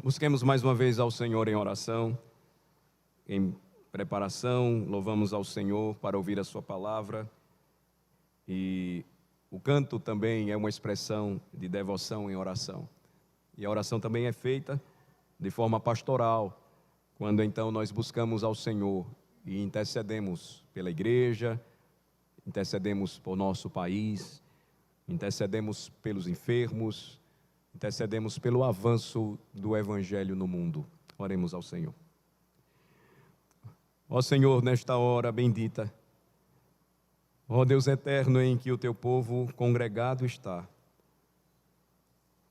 Busquemos mais uma vez ao Senhor em oração, em preparação, louvamos ao Senhor para ouvir a sua palavra. E o canto também é uma expressão de devoção em oração. E a oração também é feita de forma pastoral, quando então nós buscamos ao Senhor e intercedemos pela igreja, intercedemos por nosso país, intercedemos pelos enfermos, intercedemos pelo avanço do Evangelho no mundo. Oremos ao Senhor. Ó Senhor, nesta hora bendita, ó Deus eterno em que o teu povo congregado está,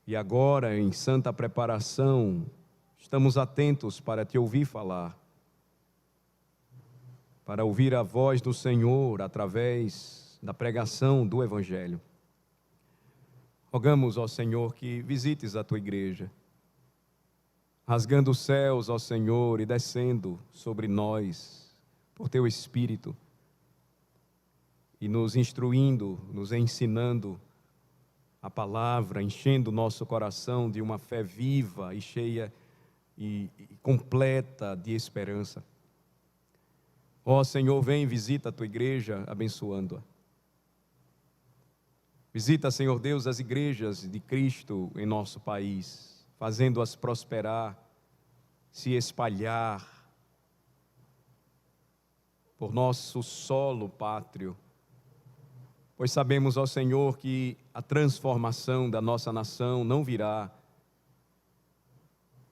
e agora em santa preparação, estamos atentos para te ouvir falar, para ouvir a voz do Senhor através da pregação do Evangelho. Rogamos, ó Senhor, que visites a tua igreja, rasgando os céus, ó Senhor, e descendo sobre nós por teu Espírito, e nos instruindo, nos ensinando a palavra, enchendo o nosso coração de uma fé viva e cheia e completa de esperança. Ó Senhor, vem, visita a tua igreja, abençoando-a. Visita, Senhor Deus, as igrejas de Cristo em nosso país, fazendo-as prosperar, se espalhar por nosso solo pátrio. Pois sabemos, ó Senhor, que a transformação da nossa nação não virá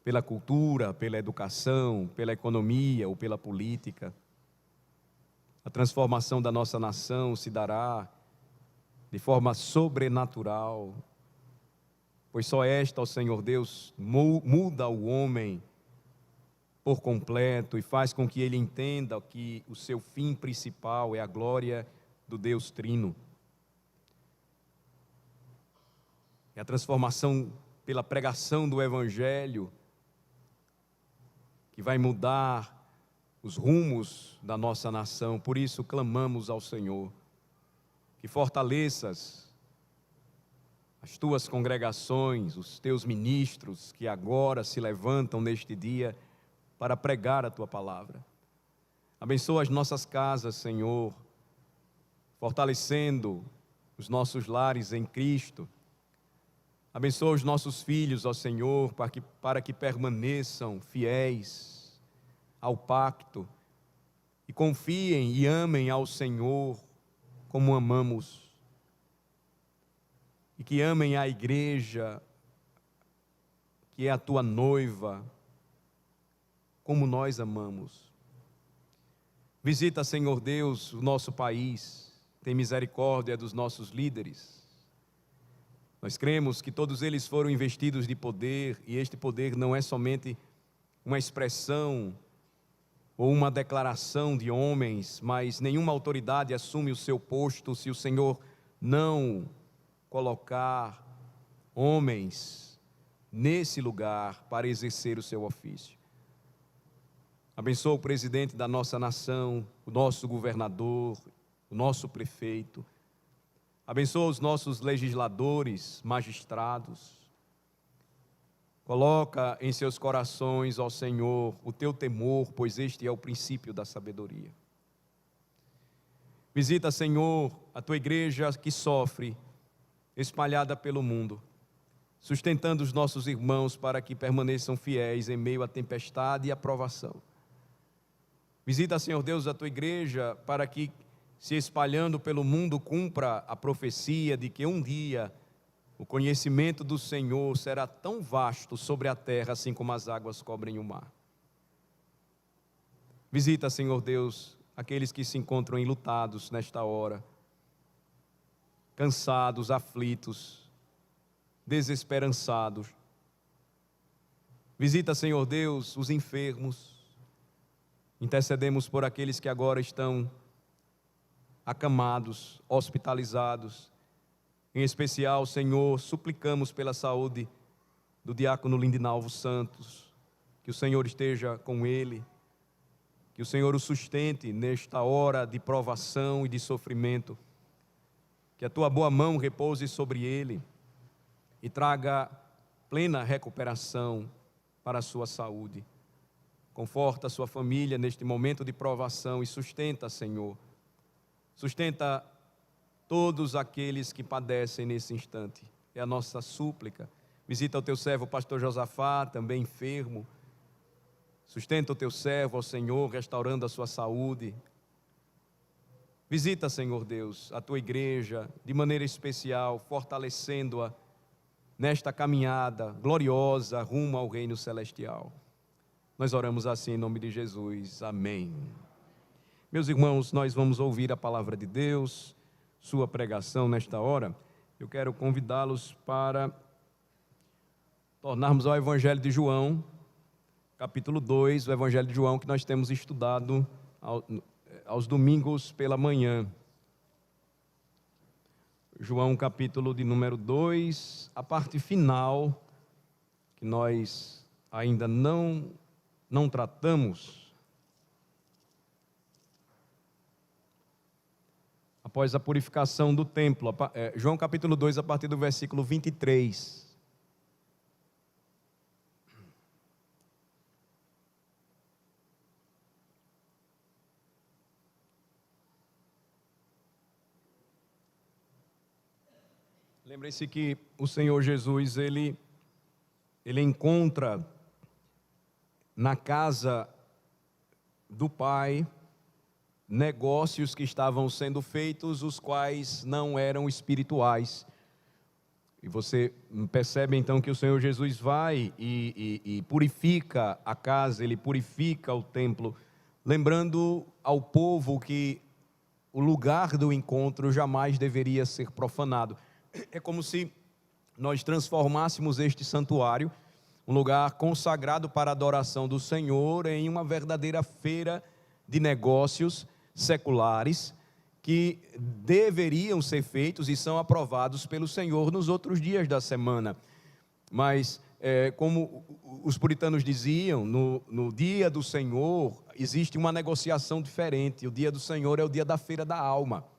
pela cultura, pela educação, pela economia ou pela política. A transformação da nossa nação se dará de forma sobrenatural, pois só esta, ó Senhor Deus, muda o homem por completo e faz com que ele entenda que o seu fim principal é a glória do Deus Trino. É a transformação pela pregação do Evangelho que vai mudar os rumos da nossa nação. Por isso clamamos ao Senhor que fortaleças as tuas congregações, os teus ministros que agora se levantam neste dia para pregar a tua palavra. Abençoa as nossas casas, Senhor, fortalecendo os nossos lares em Cristo. Abençoa os nossos filhos, ó Senhor, para que permaneçam fiéis ao pacto e confiem e amem ao Senhor como amamos, e que amem a igreja, que é a tua noiva, como nós amamos. Visita, Senhor Deus, o nosso país, tem misericórdia dos nossos líderes. Nós cremos que todos eles foram investidos de poder, e este poder não é somente uma expressão ou uma declaração de homens, mas nenhuma autoridade assume o seu posto se o Senhor não colocar homens nesse lugar para exercer o seu ofício. Abençoa o presidente da nossa nação, o nosso governador, o nosso prefeito. Abençoa os nossos legisladores, magistrados. Coloca em seus corações, ó Senhor, o teu temor, pois este é o princípio da sabedoria. Visita, Senhor, a tua igreja que sofre, espalhada pelo mundo, sustentando os nossos irmãos para que permaneçam fiéis em meio à tempestade e à provação. Visita, Senhor Deus, a tua igreja para que, se espalhando pelo mundo, cumpra a profecia de que um dia o conhecimento do Senhor será tão vasto sobre a terra, assim como as águas cobrem o mar. Visita, Senhor Deus, aqueles que se encontram enlutados nesta hora, cansados, aflitos, desesperançados. Visita, Senhor Deus, os enfermos. Intercedemos por aqueles que agora estão acamados, hospitalizados. Em especial, Senhor, suplicamos pela saúde do diácono Lindinalvo Santos, que o Senhor esteja com ele, que o Senhor o sustente nesta hora de provação e de sofrimento, que a tua boa mão repouse sobre ele e traga plena recuperação para a sua saúde. Conforta a sua família neste momento de provação e sustenta, Senhor. Sustenta todos aqueles que padecem nesse instante. É a nossa súplica. Visita o teu servo, o pastor Josafá, também enfermo. Sustenta o teu servo, ó Senhor, restaurando a sua saúde. Visita, Senhor Deus, a tua igreja de maneira especial, fortalecendo-a nesta caminhada gloriosa rumo ao reino celestial. Nós oramos assim em nome de Jesus. Amém. Meus irmãos, nós vamos ouvir a palavra de Deus, sua pregação nesta hora. Eu quero convidá-los para tornarmos ao Evangelho de João, capítulo 2, o Evangelho de João que nós temos estudado aos domingos pela manhã. João, capítulo de número 2, a parte final, que nós ainda não tratamos. Após a purificação do templo, João capítulo 2, a partir do versículo 23. Lembrem-se que o Senhor Jesus, ele encontra na casa do Pai negócios que estavam sendo feitos, os quais não eram espirituais. E você percebe então que o Senhor Jesus vai e purifica a casa, ele purifica o templo, lembrando ao povo que o lugar do encontro jamais deveria ser profanado. É como se nós transformássemos este santuário, um lugar consagrado para a adoração do Senhor, em uma verdadeira feira de negócios seculares que deveriam ser feitos e são aprovados pelo Senhor nos outros dias da semana. Mas, como os puritanos diziam, no dia do Senhor existe uma negociação diferente. O dia do Senhor é o dia da feira da alma.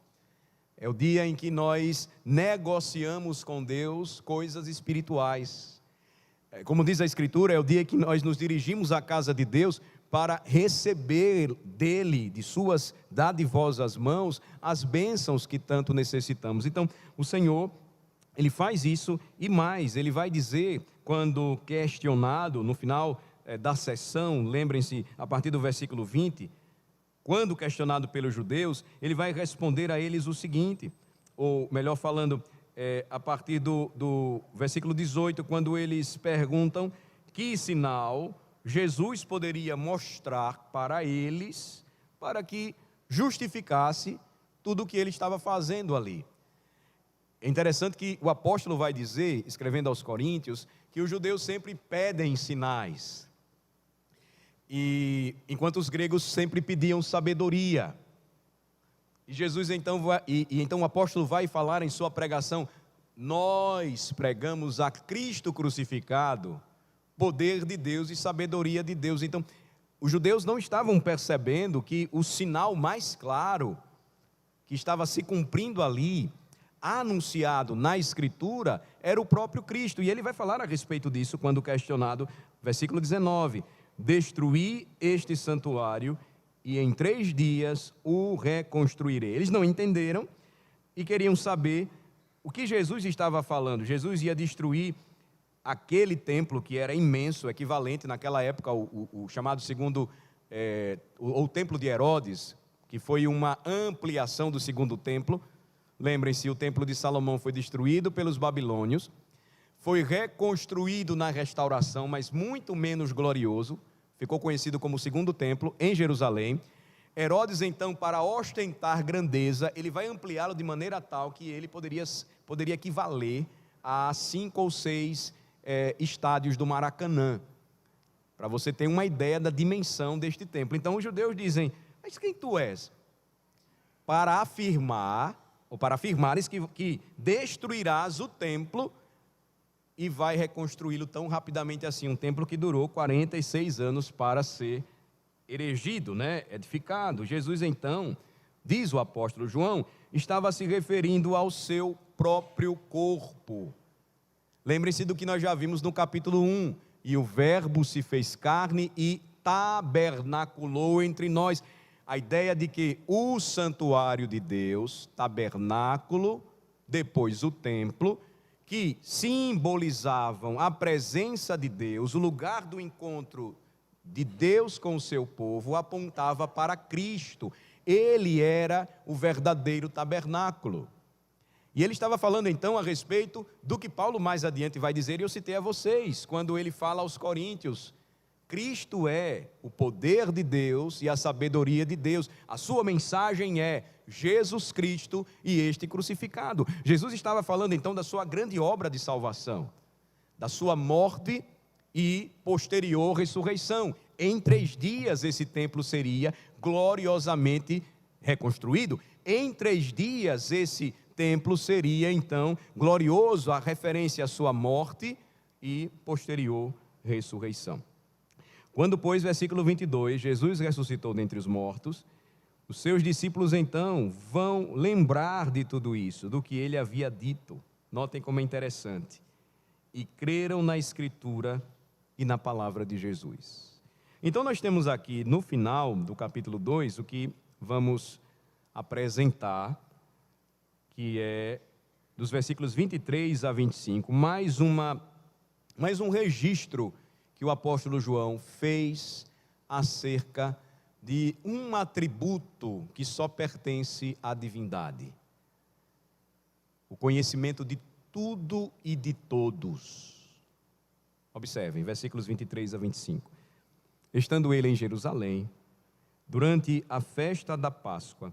É o dia em que nós negociamos com Deus coisas espirituais. Como diz a Escritura, é o dia que nós nos dirigimos à casa de Deus para receber dele, de suas dadivosas mãos, as bênçãos que tanto necessitamos. Então, o Senhor, ele faz isso e mais, ele vai dizer, quando questionado, no final da sessão, lembrem-se, a partir do versículo 20, quando questionado pelos judeus, ele vai responder a eles o seguinte, ou melhor falando, a partir do versículo 18, quando eles perguntam que sinal Jesus poderia mostrar para eles, para que justificasse tudo o que ele estava fazendo ali. É interessante que o apóstolo vai dizer, escrevendo aos Coríntios, que os judeus sempre pedem sinais. E enquanto os gregos sempre pediam sabedoria. E Jesus então então o apóstolo vai falar em sua pregação: nós pregamos a Cristo crucificado, poder de Deus e sabedoria de Deus. Então, os judeus não estavam percebendo que o sinal mais claro que estava se cumprindo ali, anunciado na Escritura, era o próprio Cristo. E ele vai falar a respeito disso quando questionado, versículo 19: destruí este santuário e em 3 dias o reconstruirei. Eles não entenderam e queriam saber o que Jesus estava falando. Jesus ia destruir aquele templo que era imenso, equivalente naquela época o chamado segundo, o templo de Herodes, que foi uma ampliação do segundo templo. Lembrem-se, o templo de Salomão foi destruído pelos babilônios, foi reconstruído na restauração, mas muito menos glorioso, ficou conhecido como o segundo templo em Jerusalém. Herodes então, para ostentar grandeza, ele vai ampliá-lo de maneira tal que ele poderia equivaler a 5 ou 6 estádios do Maracanã, para você ter uma ideia da dimensão deste templo. Então os judeus dizem: mas quem tu és? Para afirmares que destruirás o templo e vai reconstruí-lo tão rapidamente assim, um templo que durou 46 anos para ser erigido, edificado. Jesus então, diz o apóstolo João, estava se referindo ao seu próprio corpo. Lembrem-se do que nós já vimos no capítulo 1, e o Verbo se fez carne e tabernaculou entre nós. A ideia de que o santuário de Deus, tabernáculo, depois o templo, que simbolizavam a presença de Deus, o lugar do encontro de Deus com o seu povo, apontava para Cristo. Ele era o verdadeiro tabernáculo. E ele estava falando então a respeito do que Paulo mais adiante vai dizer, e eu citei a vocês, quando ele fala aos Coríntios: Cristo é o poder de Deus e a sabedoria de Deus. A sua mensagem é Jesus Cristo e este crucificado. Jesus estava falando então da sua grande obra de salvação, da sua morte e posterior ressurreição. Em 3 dias esse templo seria gloriosamente reconstruído. Em 3 dias esse templo seria então glorioso, a referência à sua morte e posterior ressurreição. Quando, pois, versículo 22, Jesus ressuscitou dentre os mortos, os seus discípulos então vão lembrar de tudo isso, do que ele havia dito. Notem como é interessante. E creram na Escritura e na palavra de Jesus. Então nós temos aqui no final do capítulo 2 o que vamos apresentar, que é dos versículos 23 a 25, mais um registro que o apóstolo João fez acerca de um atributo que só pertence à divindade: o conhecimento de tudo e de todos. Observem, versículos 23 a 25. Estando ele em Jerusalém, durante a festa da Páscoa,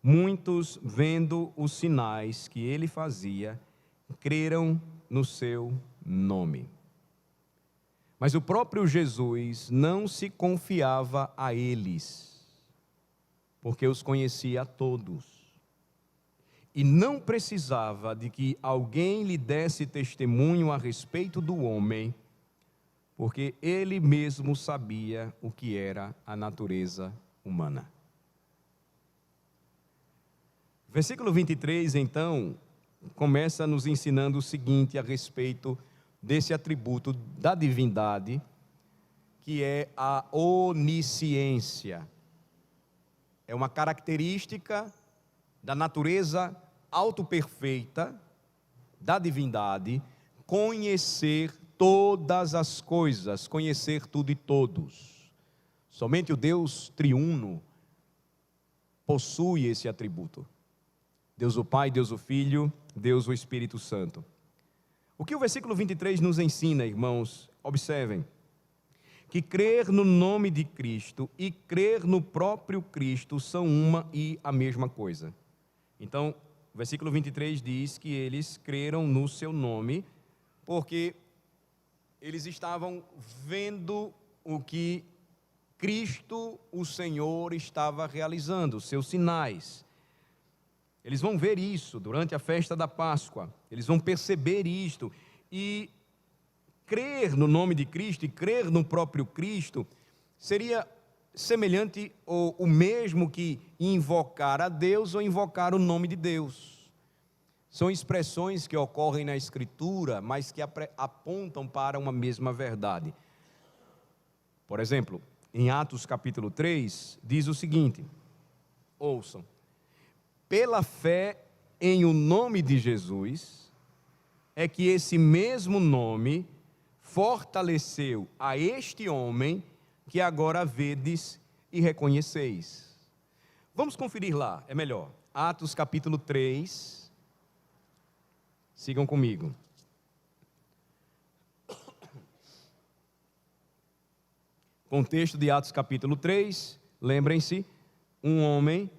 muitos, vendo os sinais que ele fazia, creram no seu nome. Mas o próprio Jesus não se confiava a eles, porque os conhecia a todos, e não precisava de que alguém lhe desse testemunho a respeito do homem, porque ele mesmo sabia o que era a natureza humana. Versículo 23, então, começa nos ensinando o seguinte a respeito desse atributo da divindade, que é a onisciência. É uma característica da natureza autoperfeita da divindade, conhecer todas as coisas, conhecer tudo e todos. Somente o Deus triuno possui esse atributo. Deus o Pai, Deus o Filho, Deus o Espírito Santo. O que o versículo 23 nos ensina, irmãos? Observem, que crer no nome de Cristo e crer no próprio Cristo são uma e a mesma coisa. Então, o versículo 23 diz que eles creram no seu nome, porque eles estavam vendo o que Cristo, o Senhor, estava realizando, os seus sinais. Eles vão ver isso durante a festa da Páscoa, eles vão perceber isto, e crer no nome de Cristo e crer no próprio Cristo seria semelhante ou o mesmo que invocar a Deus ou invocar o nome de Deus. São expressões que ocorrem na Escritura, mas que apontam para uma mesma verdade. Por exemplo, em Atos capítulo 3, diz o seguinte, ouçam: pela fé em o nome de Jesus, é que esse mesmo nome fortaleceu a este homem que agora vedes e reconheceis. Vamos conferir lá, é melhor. Atos capítulo 3, sigam comigo. Contexto de Atos capítulo 3, lembrem-se, um homem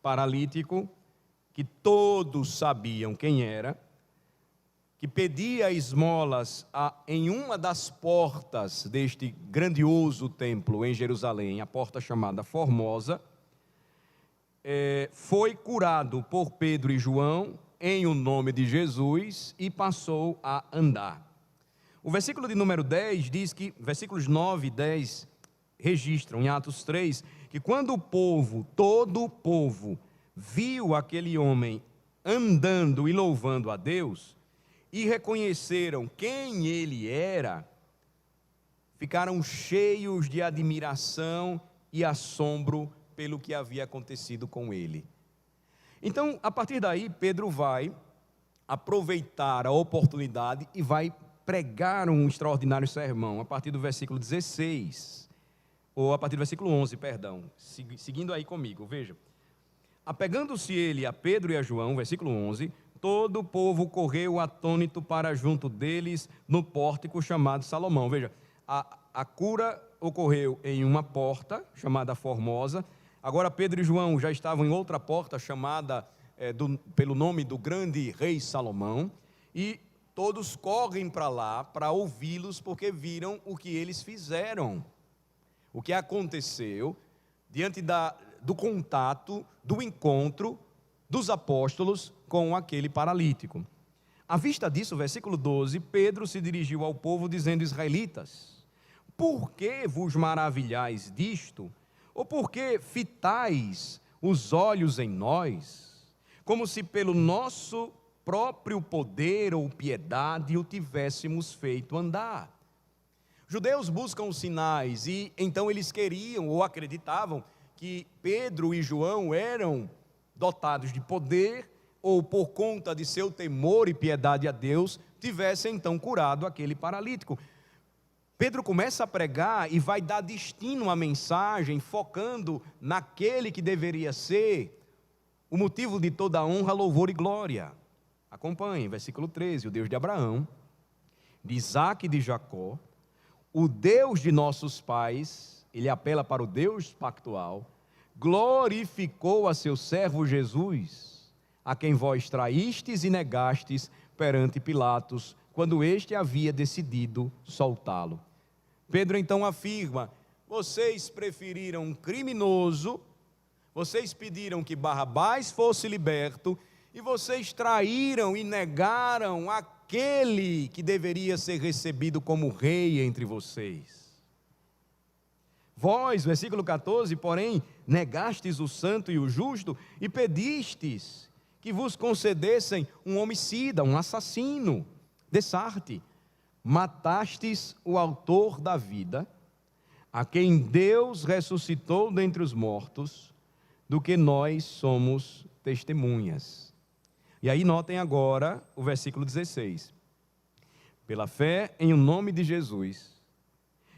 paralítico, que todos sabiam quem era, que pedia esmolas em uma das portas deste grandioso templo em Jerusalém, a porta chamada Formosa, foi curado por Pedro e João em o nome de Jesus e passou a andar. O versículo de número 10 diz que, versículos 9 e 10 registram em Atos 3, que quando o povo, todo o povo, viu aquele homem andando e louvando a Deus, e reconheceram quem ele era, ficaram cheios de admiração e assombro pelo que havia acontecido com ele. Então, a partir daí, Pedro vai aproveitar a oportunidade e vai pregar um extraordinário sermão, a partir do versículo 16, ou a partir do versículo 11, perdão, seguindo aí comigo, veja. Apegando-se ele a Pedro e a João, versículo 11, todo o povo correu atônito para junto deles no pórtico chamado Salomão. Veja, a cura ocorreu em uma porta chamada Formosa. Agora Pedro e João já estavam em outra porta chamada pelo nome do grande rei Salomão, e todos correm para lá para ouvi-los, porque viram o que eles fizeram, o que aconteceu diante do contato, do encontro dos apóstolos com aquele paralítico. À vista disso, versículo 12, Pedro se dirigiu ao povo dizendo: israelitas, por que vos maravilhais disto? Ou por que fitais os olhos em nós, como se pelo nosso próprio poder ou piedade o tivéssemos feito andar? Judeus buscam sinais, e então eles queriam ou acreditavam que Pedro e João eram dotados de poder, ou por conta de seu temor e piedade a Deus, tivessem então curado aquele paralítico. Pedro começa a pregar e vai dar destino à mensagem, focando naquele que deveria ser o motivo de toda a honra, louvor e glória. Acompanhe, versículo 13, o Deus de Abraão, de Isaque e de Jacó, o Deus de nossos pais, ele apela para o Deus pactual, glorificou a seu servo Jesus, a quem vós traístes e negastes perante Pilatos, quando este havia decidido soltá-lo. Pedro então afirma: vocês preferiram um criminoso, vocês pediram que Barrabás fosse liberto, e vocês traíram e negaram aquele que deveria ser recebido como rei entre vocês. Vós, versículo 14, porém, negastes o santo e o justo, e pedistes que vos concedessem um homicida, um assassino, dessarte. Matastes o autor da vida, a quem Deus ressuscitou dentre os mortos, do que nós somos testemunhas. E aí notem agora o versículo 16. Pela fé em o nome de Jesus,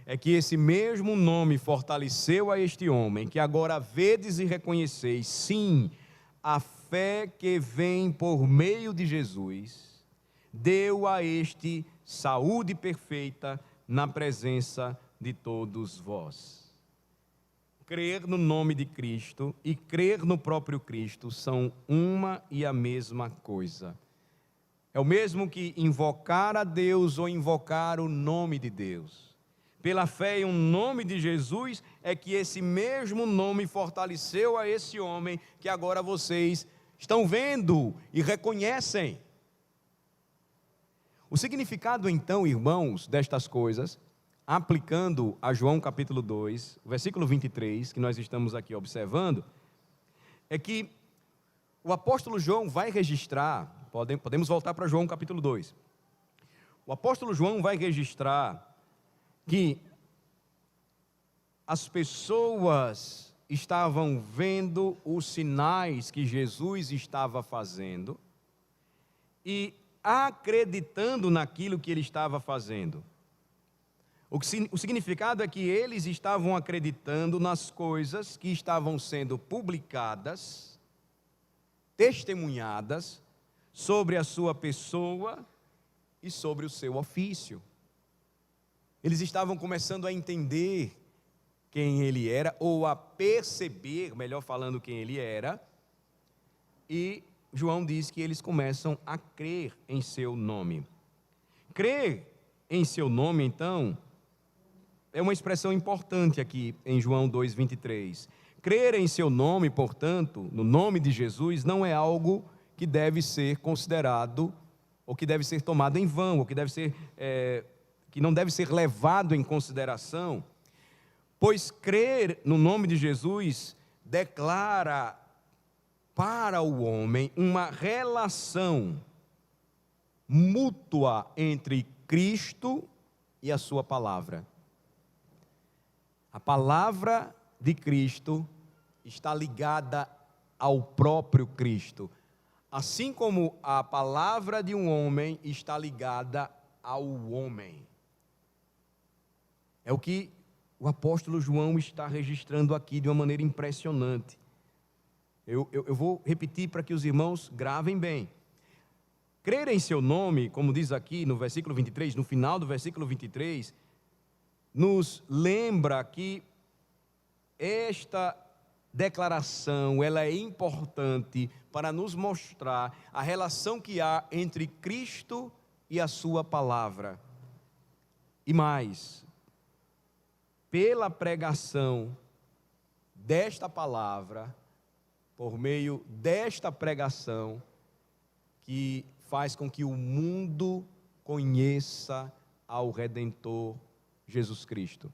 é que esse mesmo nome fortaleceu a este homem, que agora vedes e reconheceis, sim, a fé que vem por meio de Jesus, deu a este saúde perfeita na presença de todos vós. Crer no nome de Cristo e crer no próprio Cristo são uma e a mesma coisa. É o mesmo que invocar a Deus ou invocar o nome de Deus. Pela fé em um nome de Jesus é que esse mesmo nome fortaleceu a esse homem que agora vocês estão vendo e reconhecem. O significado então, irmãos, destas coisas, aplicando a João capítulo 2, versículo 23, que nós estamos aqui observando, é que o apóstolo João vai registrar, podemos voltar para João capítulo 2, o apóstolo João vai registrar que as pessoas estavam vendo os sinais que Jesus estava fazendo e acreditando naquilo que ele estava fazendo. O significado é que eles estavam acreditando nas coisas que estavam sendo publicadas, testemunhadas sobre a sua pessoa e sobre o seu ofício. Eles estavam começando a entender quem ele era, ou a perceber, melhor falando, quem ele era, e João diz que eles começam a crer em seu nome. Crer em seu nome, então, é uma expressão importante aqui em João 2,23. Crer em seu nome, portanto, no nome de Jesus, não é algo que deve ser considerado, ou que deve ser tomado em vão, ou que não deve ser levado em consideração, pois crer no nome de Jesus declara para o homem uma relação mútua entre Cristo e a sua palavra. A palavra de Cristo está ligada ao próprio Cristo, assim como a palavra de um homem está ligada ao homem. É o que o apóstolo João está registrando aqui de uma maneira impressionante. Eu vou repetir para que os irmãos gravem bem. Crer em seu nome, como diz aqui no versículo 23, no final do versículo 23, nos lembra que esta declaração, ela é importante para nos mostrar a relação que há entre Cristo e a sua palavra. E mais, pela pregação desta palavra, por meio desta pregação, que faz com que o mundo conheça ao Redentor Jesus Cristo.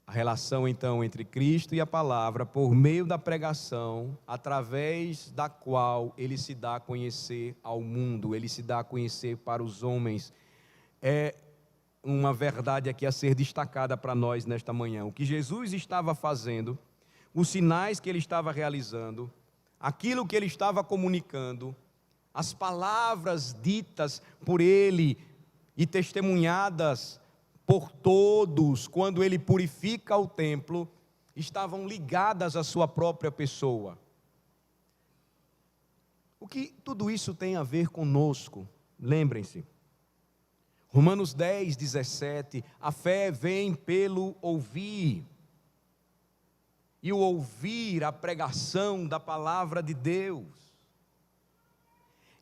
A relação, então, entre Cristo e a palavra, por meio da pregação, através da qual ele se dá a conhecer ao mundo, ele se dá a conhecer para os homens, é uma verdade aqui a ser destacada para nós nesta manhã. O que Jesus estava fazendo, os sinais que ele estava realizando, aquilo que ele estava comunicando, as palavras ditas por ele e testemunhadas por todos, quando ele purifica o templo, estavam ligadas à sua própria pessoa. O que tudo isso tem a ver conosco? Lembrem-se, Romanos 10, 17, a fé vem pelo ouvir, e o ouvir a pregação da palavra de Deus.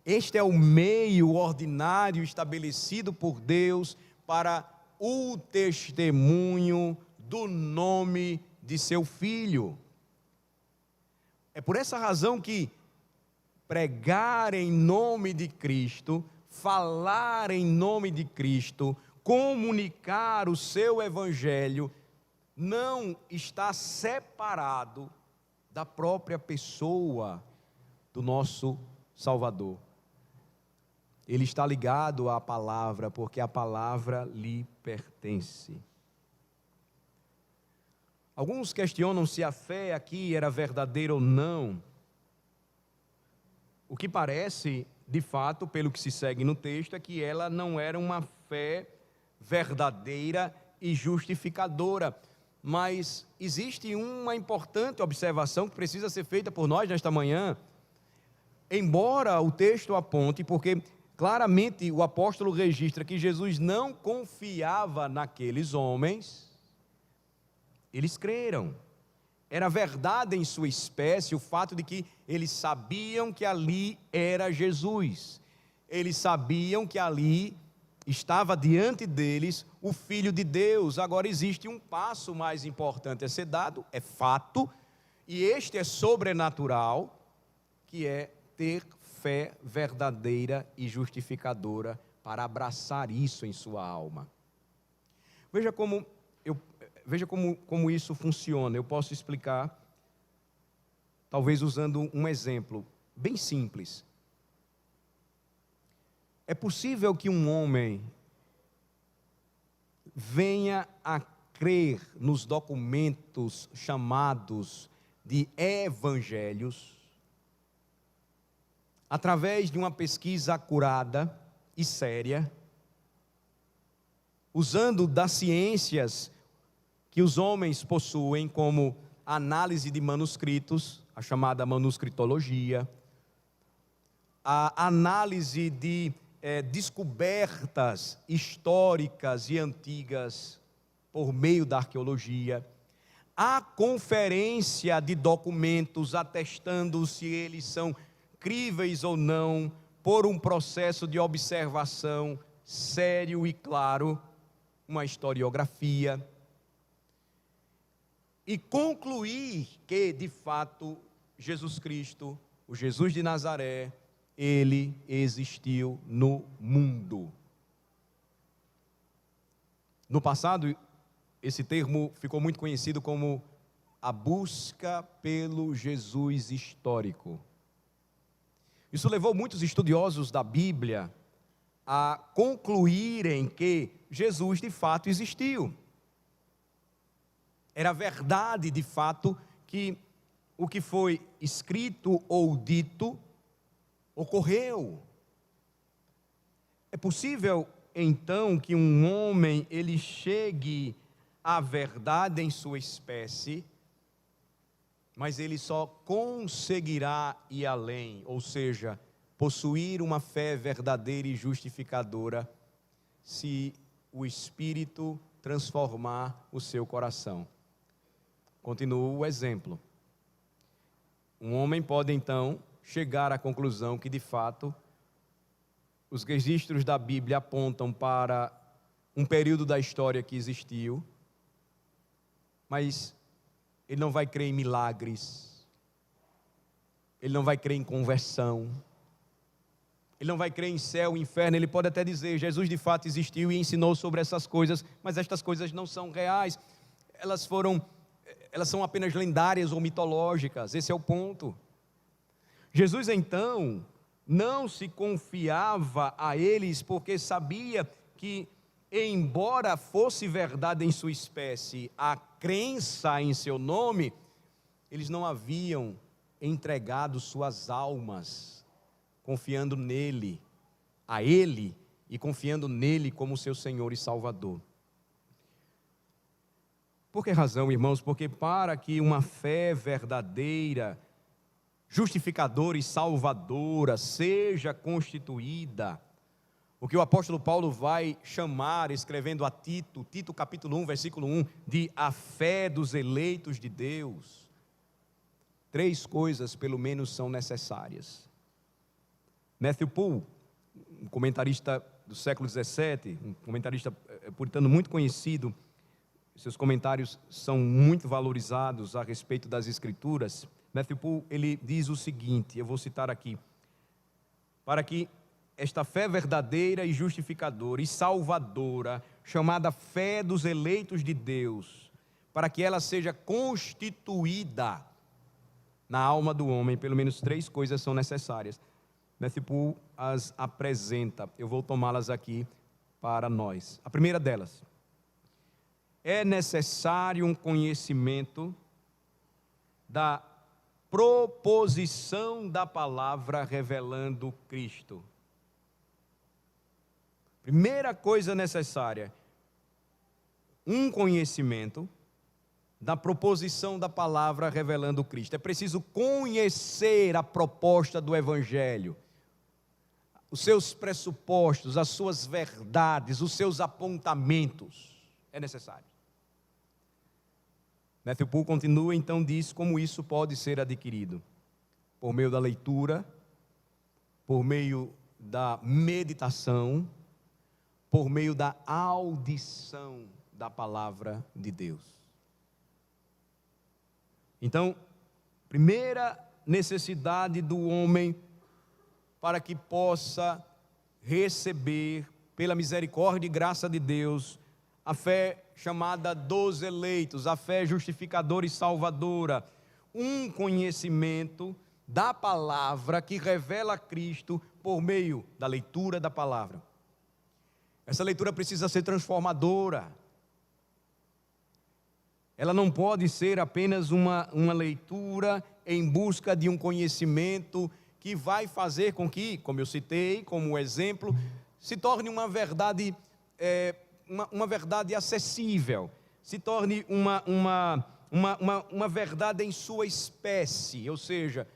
Este é o meio ordinário estabelecido por Deus para o testemunho do nome de seu Filho. É por essa razão que pregar em nome de Cristo, falar em nome de Cristo, comunicar o seu Evangelho, não está separado da própria pessoa do nosso Salvador. Ele está ligado à palavra, porque a palavra lhe pertence. Alguns questionam se a fé aqui era verdadeira ou não. O que parece, de fato, pelo que se segue no texto, é que ela não era uma fé verdadeira e justificadora. Mas existe uma importante observação que precisa ser feita por nós nesta manhã. Embora o texto aponte, porque claramente o apóstolo registra que Jesus não confiava naqueles homens, eles creram. Era verdade em sua espécie o fato de que eles sabiam que ali era Jesus. Eles sabiam que ali estava diante deles o Filho de Deus. Agora existe um passo mais importante a ser dado, é fato, e este é sobrenatural, que é ter fé verdadeira e justificadora para abraçar isso em sua alma. Veja como isso funciona. Eu posso explicar, talvez usando um exemplo bem simples. É possível que um homem venha a crer nos documentos chamados de evangelhos, através de uma pesquisa acurada e séria, usando das ciências que os homens possuem, como a análise de manuscritos, a chamada manuscritologia, a análise de descobertas históricas e antigas por meio da arqueologia, a conferência de documentos atestando se eles são críveis ou não, por um processo de observação sério e claro, uma historiografia, e concluir que, de fato, Jesus Cristo, o Jesus de Nazaré, ele existiu no mundo. No passado, esse termo ficou muito conhecido como a busca pelo Jesus histórico. Isso levou muitos estudiosos da Bíblia a concluírem que Jesus de fato existiu. Era verdade, de fato, que o que foi escrito ou dito ocorreu. É possível, então, que um homem ele chegue à verdade em sua espécie, mas ele só conseguirá ir além, ou seja, possuir uma fé verdadeira e justificadora, se o Espírito transformar o seu coração. Continua o exemplo. Um homem pode, então, chegar à conclusão que, de fato, os registros da Bíblia apontam para um período da história que existiu, mas ele não vai crer em milagres, ele não vai crer em conversão, ele não vai crer em céu e inferno. Ele pode até dizer, Jesus de fato existiu e ensinou sobre essas coisas, mas estas coisas não são reais, elas são apenas lendárias ou mitológicas. Esse é o ponto. Jesus então não se confiava a eles, porque sabia que, embora fosse verdade em sua espécie a crença em seu nome, eles não haviam entregado suas almas, confiando nele, a ele, e confiando nele como seu Senhor e Salvador. Por que razão, irmãos? Porque para que uma fé verdadeira, justificadora e salvadora seja constituída, o que o apóstolo Paulo vai chamar, escrevendo a Tito, capítulo 1, versículo 1, de a fé dos eleitos de Deus, 3 coisas pelo menos são necessárias. Matthew Poole, um comentarista do século 17, um comentarista puritano muito conhecido, seus comentários são muito valorizados a respeito das Escrituras. Matthew Poole, ele diz o seguinte, eu vou citar aqui: para que esta fé verdadeira e justificadora e salvadora, chamada fé dos eleitos de Deus, para que ela seja constituída na alma do homem, pelo menos 3 coisas são necessárias. Matthew Poole as apresenta, eu vou tomá-las aqui para nós. A primeira delas: é necessário um conhecimento da proposição da palavra revelando Cristo. Primeira coisa necessária, um conhecimento da proposição da palavra revelando Cristo. É preciso conhecer a proposta do Evangelho, os seus pressupostos, as suas verdades, os seus apontamentos. É necessário. Matthew Poole continua, então diz como isso pode ser adquirido: por meio da leitura, por meio da meditação, por meio da audição da palavra de Deus. Então, primeira necessidade do homem para que possa receber, pela misericórdia e graça de Deus, a fé chamada dos eleitos, a fé justificadora e salvadora, um conhecimento da palavra que revela Cristo por meio da leitura da palavra. Essa leitura precisa ser transformadora. Ela não pode ser apenas uma leitura em busca de um conhecimento que vai fazer com que, como eu citei, como exemplo, se torne uma verdade, uma verdade acessível, se torne uma verdade em sua espécie, ou seja,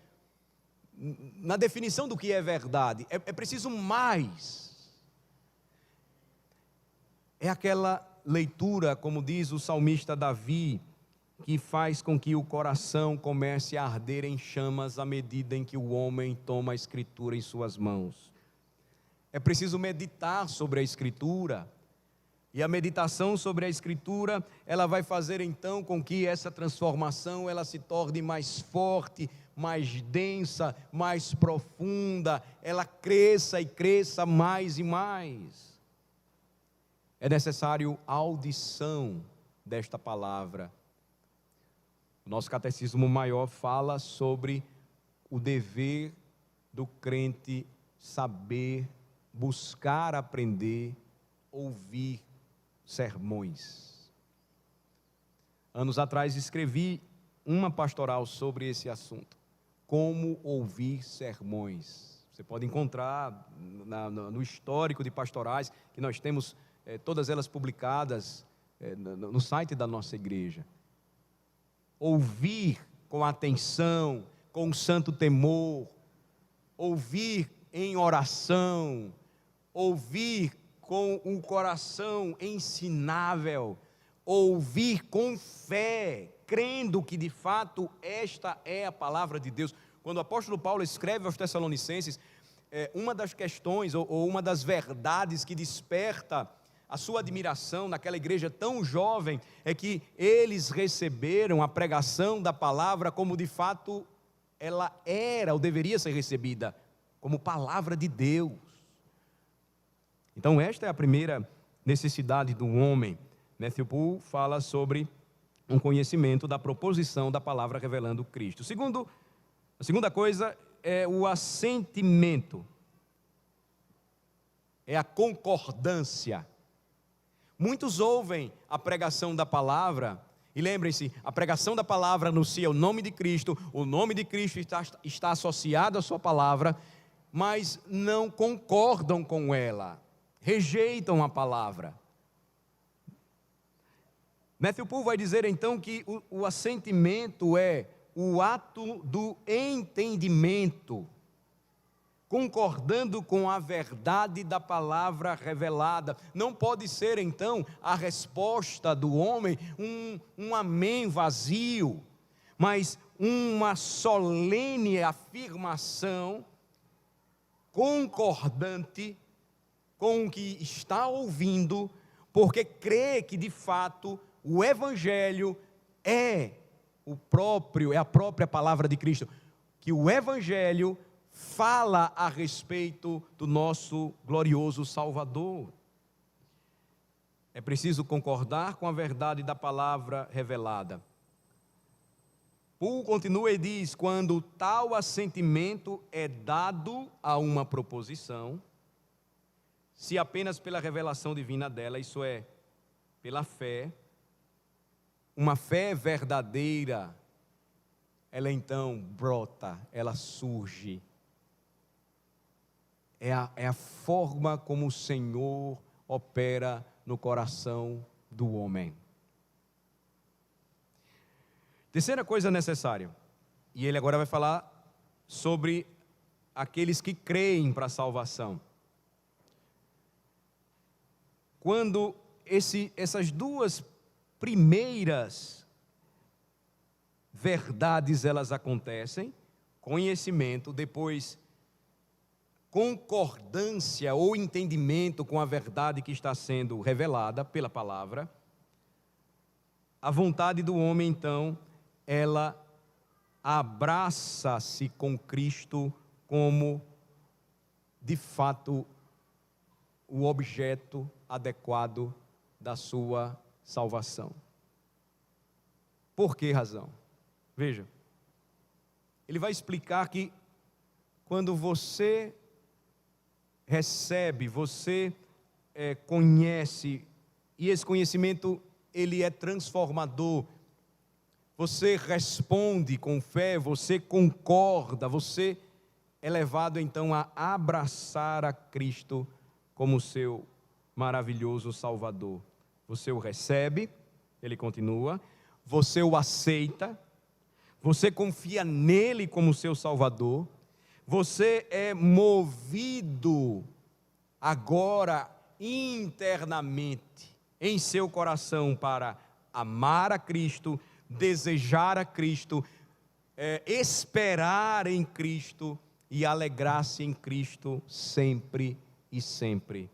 na definição do que é verdade, é preciso mais. É aquela leitura, como diz o salmista Davi, que faz com que o coração comece a arder em chamas à medida em que o homem toma a Escritura em suas mãos. É preciso meditar sobre a Escritura, e a meditação sobre a Escritura, ela vai fazer então com que essa transformação, ela se torne mais forte, mais densa, mais profunda, ela cresça e cresça mais e mais. É necessário audição desta palavra. O nosso catecismo maior fala sobre o dever do crente saber, buscar aprender, ouvir sermões. Anos atrás escrevi uma pastoral sobre esse assunto. Como ouvir sermões. Você pode encontrar no histórico de pastorais, que nós temos todas elas publicadas no site da nossa igreja. Ouvir com atenção, com santo temor, ouvir em oração, ouvir com um coração ensinável, ouvir com fé, crendo que de fato esta é a palavra de Deus. Quando o apóstolo Paulo escreve aos Tessalonicenses, uma das questões ou uma das verdades que desperta a sua admiração naquela igreja tão jovem é que eles receberam a pregação da palavra como de fato ela era ou deveria ser recebida, como palavra de Deus. Então esta é a primeira necessidade do homem. Matthew Poole fala sobre um conhecimento da proposição da palavra revelando Cristo. A segunda coisa é o assentimento, é a concordância. Muitos ouvem a pregação da palavra, e lembrem-se, a pregação da palavra anuncia o nome de Cristo está associado à sua palavra, mas não concordam com ela, rejeitam a palavra. Matthew Poole vai dizer então que o assentimento é o ato do entendimento, concordando com a verdade da palavra revelada. Não pode ser então a resposta do homem um amém vazio, mas uma solene afirmação concordante com o que está ouvindo, porque crê que de fato o Evangelho é a própria palavra de Cristo, que o Evangelho fala a respeito do nosso glorioso Salvador. É preciso concordar com a verdade da palavra revelada. Poole continua e diz: quando tal assentimento é dado a uma proposição, se apenas pela revelação divina dela, isso é, pela fé, uma fé verdadeira, ela então brota, ela surge. É a forma como o Senhor opera no coração do homem. Terceira coisa necessária, e ele agora vai falar sobre aqueles que creem para a salvação. Quando essas duas primeiras verdades elas acontecem, conhecimento, depois concordância ou entendimento com a verdade que está sendo revelada pela palavra, a vontade do homem então, ela abraça-se com Cristo como de fato o objeto adequado da sua salvação. Por que razão? Veja, ele vai explicar que quando você recebe, você conhece, e esse conhecimento ele é transformador, você responde com fé, você concorda, você é levado então a abraçar a Cristo como seu maravilhoso Salvador. Você o recebe, ele continua, você o aceita, você confia nele como seu Salvador, você é movido agora internamente em seu coração para amar a Cristo, desejar a Cristo, esperar em Cristo e alegrar-se em Cristo sempre e sempre.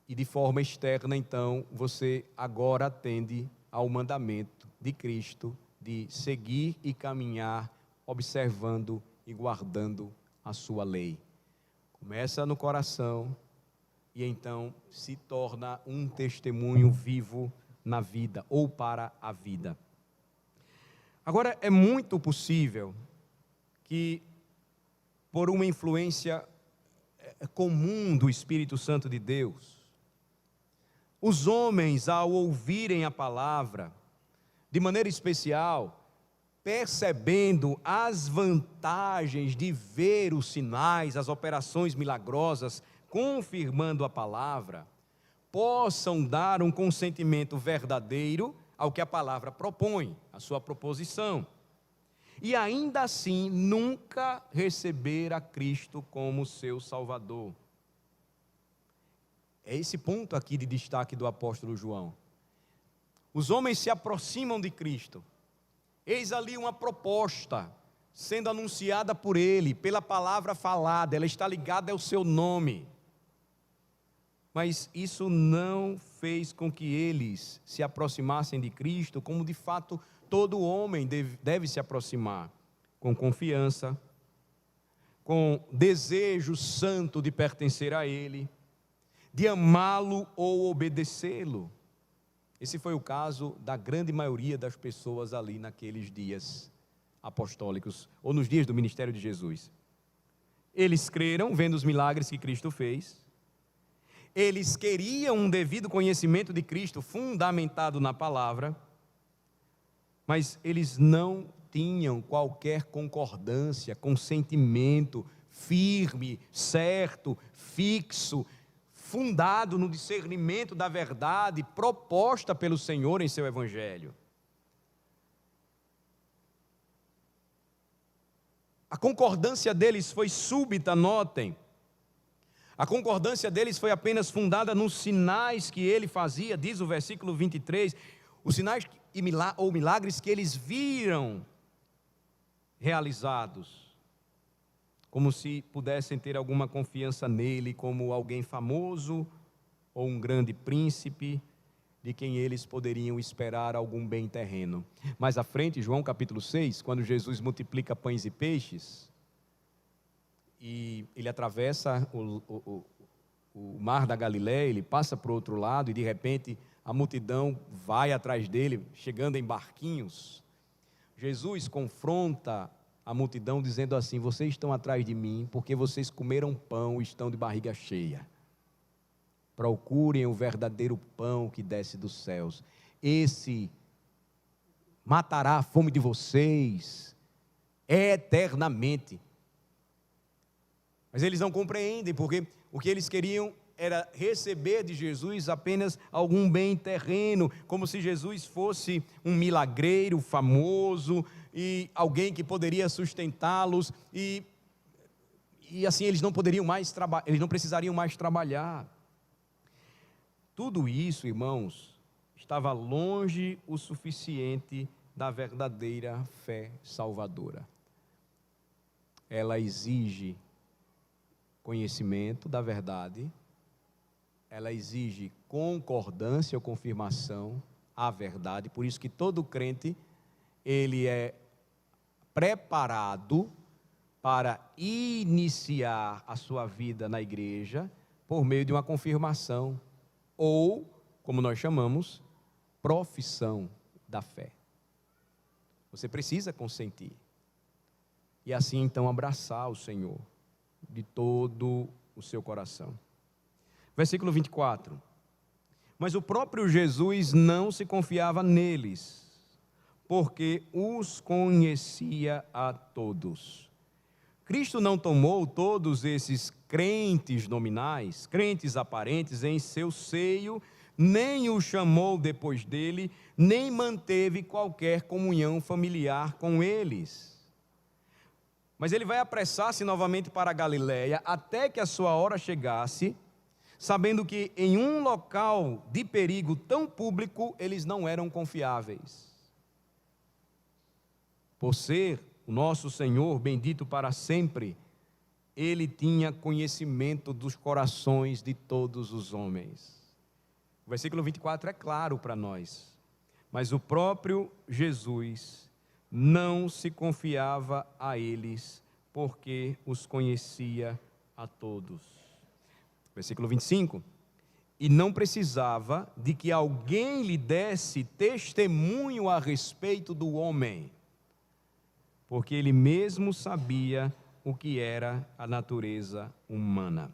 E de forma externa, então, você agora atende ao mandamento de Cristo de seguir e caminhar observando e guardando a sua lei. Começa no coração e então se torna um testemunho vivo na vida ou para a vida. Agora, é muito possível que, por uma influência comum do Espírito Santo de Deus, Os homens, ao ouvirem a palavra, de maneira especial, percebendo as vantagens de ver os sinais, as operações milagrosas, confirmando a palavra, possam dar um consentimento verdadeiro ao que a palavra propõe, a sua proposição. E ainda assim, nunca receber a Cristo como seu Salvador. É esse ponto aqui de destaque do apóstolo João. Os homens se aproximam de Cristo. Eis ali uma proposta sendo anunciada por ele, pela palavra falada, ela está ligada ao seu nome. Mas isso não fez com que eles se aproximassem de Cristo, como de fato todo homem deve se aproximar, com confiança, com desejo santo de pertencer a Ele, de amá-lo ou obedecê-lo. Esse foi o caso da grande maioria das pessoas ali naqueles dias apostólicos, ou nos dias do ministério de Jesus. Eles creram, vendo os milagres que Cristo fez. Eles queriam um devido conhecimento de Cristo, fundamentado na palavra, mas eles não tinham qualquer concordância, consentimento firme, certo, fixo, fundado no discernimento da verdade proposta pelo Senhor em seu Evangelho. A concordância deles foi súbita, notem. A concordância deles foi apenas fundada nos sinais que ele fazia, diz o versículo 23, os sinais ou milagres que eles viram realizados, como se pudessem ter alguma confiança nele como alguém famoso ou um grande príncipe, de quem eles poderiam esperar algum bem terreno. Mais à frente, João capítulo 6, quando Jesus multiplica pães e peixes, e ele atravessa o mar da Galileia, ele passa para o outro lado, e de repente a multidão vai atrás dele, chegando em barquinhos. Jesus confronta a multidão dizendo assim: vocês estão atrás de mim porque vocês comeram pão e estão de barriga cheia. Procurem o verdadeiro pão que desce dos céus. Esse matará a fome de vocês eternamente. Mas eles não compreendem, porque o que eles queriam era receber de Jesus apenas algum bem terreno, como se Jesus fosse um milagreiro famoso e alguém que poderia sustentá-los e assim eles não precisariam mais trabalhar. Tudo isso, irmãos, estava longe o suficiente da verdadeira fé salvadora. Ela exige conhecimento da verdade, ela exige concordância ou confirmação à verdade, por isso que todo crente, ele é preparado para iniciar a sua vida na igreja por meio de uma confirmação, ou, como nós chamamos, profissão da fé. Você precisa consentir, e assim então abraçar o Senhor de todo o seu coração. Versículo 24. Mas o próprio Jesus não se confiava neles, porque os conhecia a todos. Cristo não tomou todos esses crentes nominais, crentes aparentes em seu seio, nem os chamou depois dele, nem manteve qualquer comunhão familiar com eles. Mas ele vai apressar-se novamente para a Galileia, até que a sua hora chegasse, sabendo que em um local de perigo tão público, eles não eram confiáveis. Por ser o nosso Senhor, bendito para sempre, ele tinha conhecimento dos corações de todos os homens. O versículo 24 é claro para nós. Mas o próprio Jesus não se confiava a eles, porque os conhecia a todos. Versículo 25. E não precisava de que alguém lhe desse testemunho a respeito do homem, porque ele mesmo sabia o que era a natureza humana.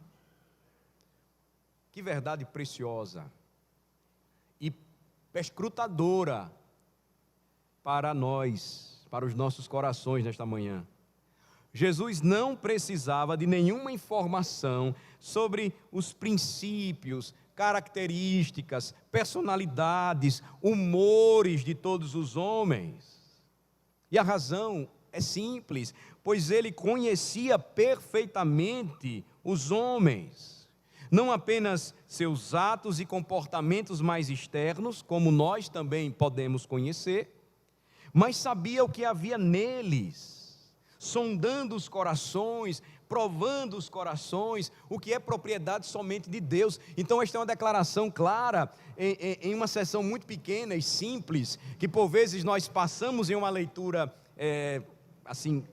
Que verdade preciosa! perscrutadora para nós, para os nossos corações nesta manhã. Jesus não precisava de nenhuma informação sobre os princípios, características, personalidades, humores de todos os homens. E a razão é simples, pois ele conhecia perfeitamente os homens. Não apenas seus atos e comportamentos mais externos, como nós também podemos conhecer, mas sabia o que havia neles, sondando os corações, provando os corações, o que é propriedade somente de Deus. Então esta é uma declaração clara, em uma sessão muito pequena e simples, que por vezes nós passamos em uma leitura, assim,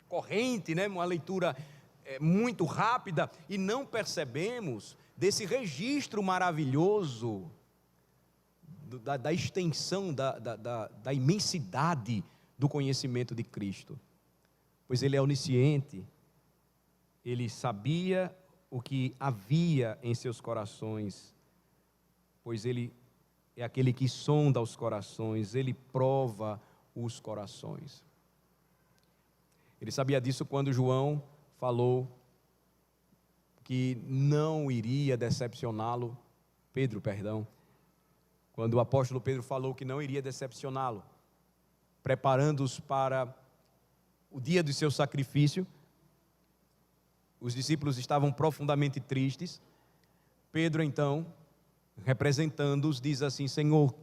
corrente, né? Uma leitura muito rápida, e não percebemos desse registro maravilhoso, da extensão, da imensidade do conhecimento de Cristo. Pois ele é onisciente, ele sabia o que havia em seus corações, pois ele é aquele que sonda os corações, ele prova os corações. Ele sabia disso quando João falou que não iria decepcioná-lo, quando o apóstolo Pedro falou que não iria decepcioná-lo, preparando-os para o dia do seu sacrifício. Os discípulos estavam profundamente tristes. Pedro, então, representando-os, diz assim: Senhor,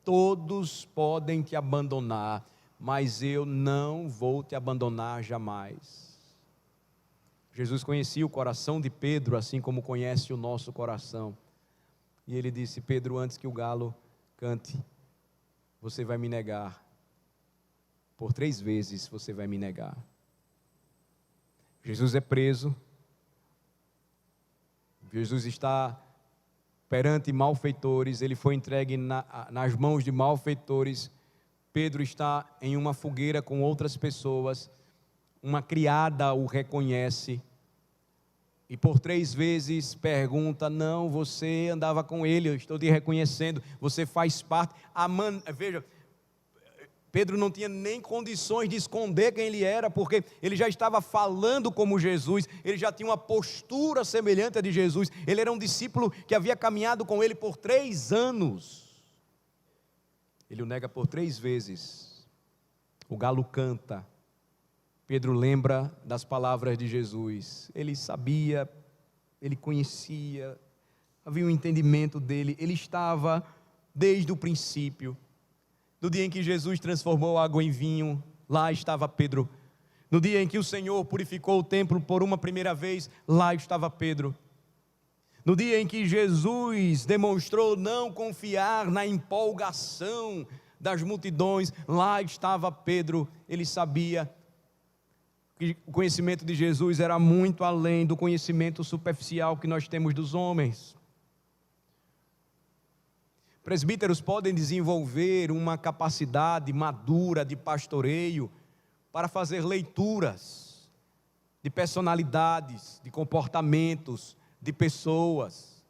todos podem te abandonar, mas eu não vou te abandonar jamais. Jesus conhecia o coração de Pedro, assim como conhece o nosso coração. E ele disse: Pedro, antes que o galo cante, você vai me negar. Por 3 vezes você vai me negar. Jesus é preso. Jesus está perante malfeitores. Ele foi entregue nas mãos de malfeitores. Pedro está em uma fogueira com outras pessoas. Uma criada o reconhece. E por 3 vezes pergunta: não, você andava com ele, eu estou te reconhecendo. Você faz parte. Veja, Pedro não tinha nem condições de esconder quem ele era, porque ele já estava falando como Jesus, ele já tinha uma postura semelhante à de Jesus, ele era um discípulo que havia caminhado com ele por 3 anos. Ele o nega por 3 vezes. O galo canta. Pedro lembra das palavras de Jesus. Ele sabia, ele conhecia, havia um entendimento dele, ele estava desde o princípio. No dia em que Jesus transformou a água em vinho, lá estava Pedro. No dia em que o Senhor purificou o templo por uma primeira vez, lá estava Pedro. No dia em que Jesus demonstrou não confiar na empolgação das multidões, lá estava Pedro. Ele sabia que o conhecimento de Jesus era muito além do conhecimento superficial que nós temos dos homens. Presbíteros podem desenvolver uma capacidade madura de pastoreio para fazer leituras de personalidades, de comportamentos, de pessoas,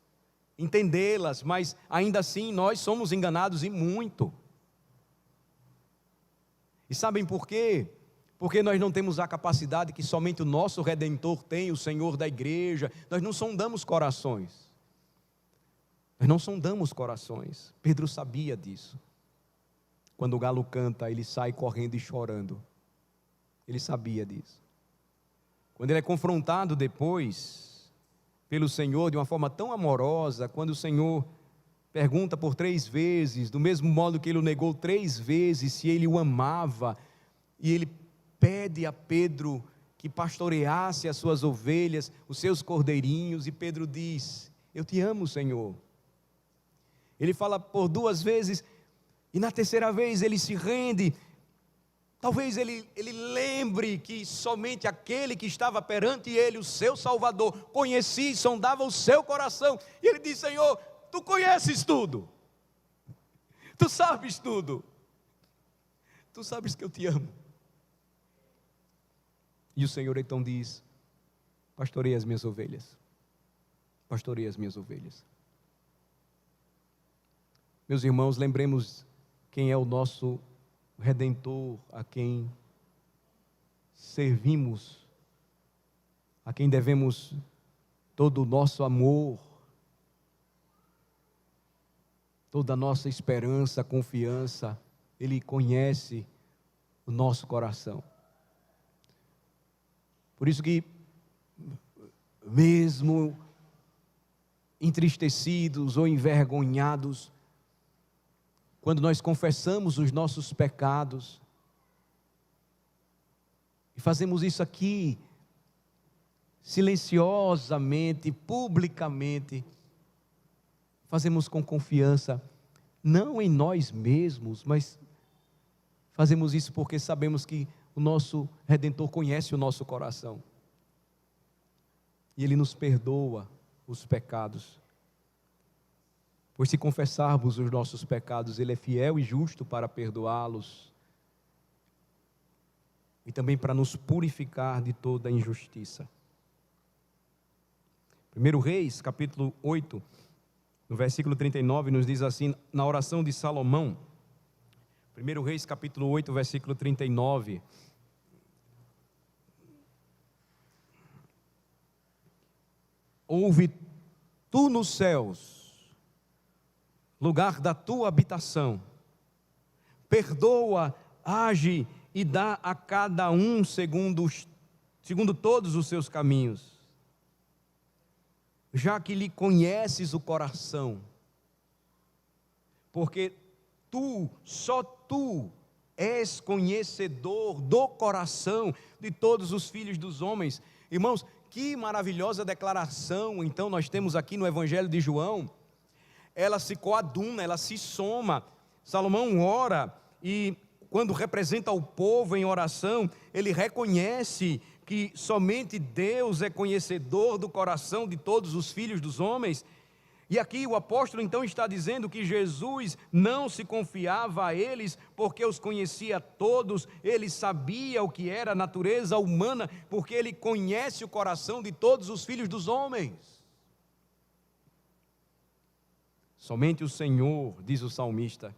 entendê-las, mas ainda assim nós somos enganados e muito. E sabem por quê? Porque nós não temos a capacidade que somente o nosso Redentor tem, o Senhor da igreja. Nós não sondamos corações. Nós não sondamos corações. Pedro sabia disso. Quando o galo canta, ele sai correndo e chorando. Ele sabia disso. Quando ele é confrontado depois pelo Senhor de uma forma tão amorosa, quando o Senhor pergunta por 3 vezes, do mesmo modo que ele o negou 3 vezes, se ele o amava, e ele pede a Pedro que pastoreasse as suas ovelhas, os seus cordeirinhos, e Pedro diz: eu te amo, Senhor. Ele fala por 2 vezes, e na 3ª vez ele se rende. Talvez ele lembre que somente aquele que estava perante ele, o seu Salvador, conhecia e sondava o seu coração. E ele diz: Senhor, tu conheces tudo, tu sabes tudo, tu sabes que eu te amo. E o Senhor então diz: pastoreia as minhas ovelhas, pastoreia as minhas ovelhas. Meus irmãos, lembremos quem é o nosso Redentor, a quem servimos, a quem devemos todo o nosso amor, toda a nossa esperança, confiança. Ele conhece o nosso coração. Por isso que, mesmo entristecidos ou envergonhados, quando nós confessamos os nossos pecados, e fazemos isso aqui, silenciosamente, publicamente, fazemos com confiança, não em nós mesmos, mas fazemos isso porque sabemos que o nosso Redentor conhece o nosso coração. E Ele nos perdoa os pecados. Pois se confessarmos os nossos pecados, Ele é fiel e justo para perdoá-los. E também para nos purificar de toda injustiça. 1 Reis, capítulo 8, no versículo 39, nos diz assim, na oração de Salomão. 1 Reis, capítulo 8, versículo 39. Ouve tu nos céus, lugar da tua habitação. Perdoa, age e dá a cada um segundo todos os seus caminhos. Já que lhe conheces o coração, porque só tu és conhecedor do coração de todos os filhos dos homens. Irmãos, que maravilhosa declaração, então, nós temos aqui no Evangelho de João. Ela se coaduna, ela se soma. Salomão ora e, quando representa o povo em oração, ele reconhece que somente Deus é conhecedor do coração de todos os filhos dos homens. E aqui o apóstolo então está dizendo que Jesus não se confiava a eles porque os conhecia todos, ele sabia o que era a natureza humana, porque ele conhece o coração de todos os filhos dos homens. Somente o Senhor, diz o salmista,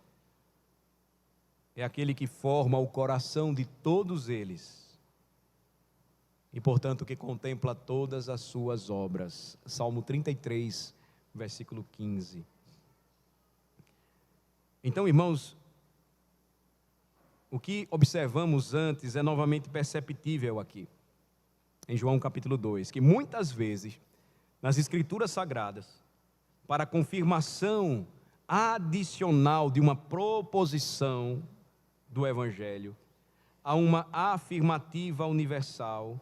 é aquele que forma o coração de todos eles e, portanto, que contempla todas as suas obras. Salmo 33, versículo 15. Então, irmãos, o que observamos antes é novamente perceptível aqui, em João capítulo 2, que muitas vezes, nas Escrituras Sagradas, para confirmação adicional de uma proposição do Evangelho, há uma afirmativa universal,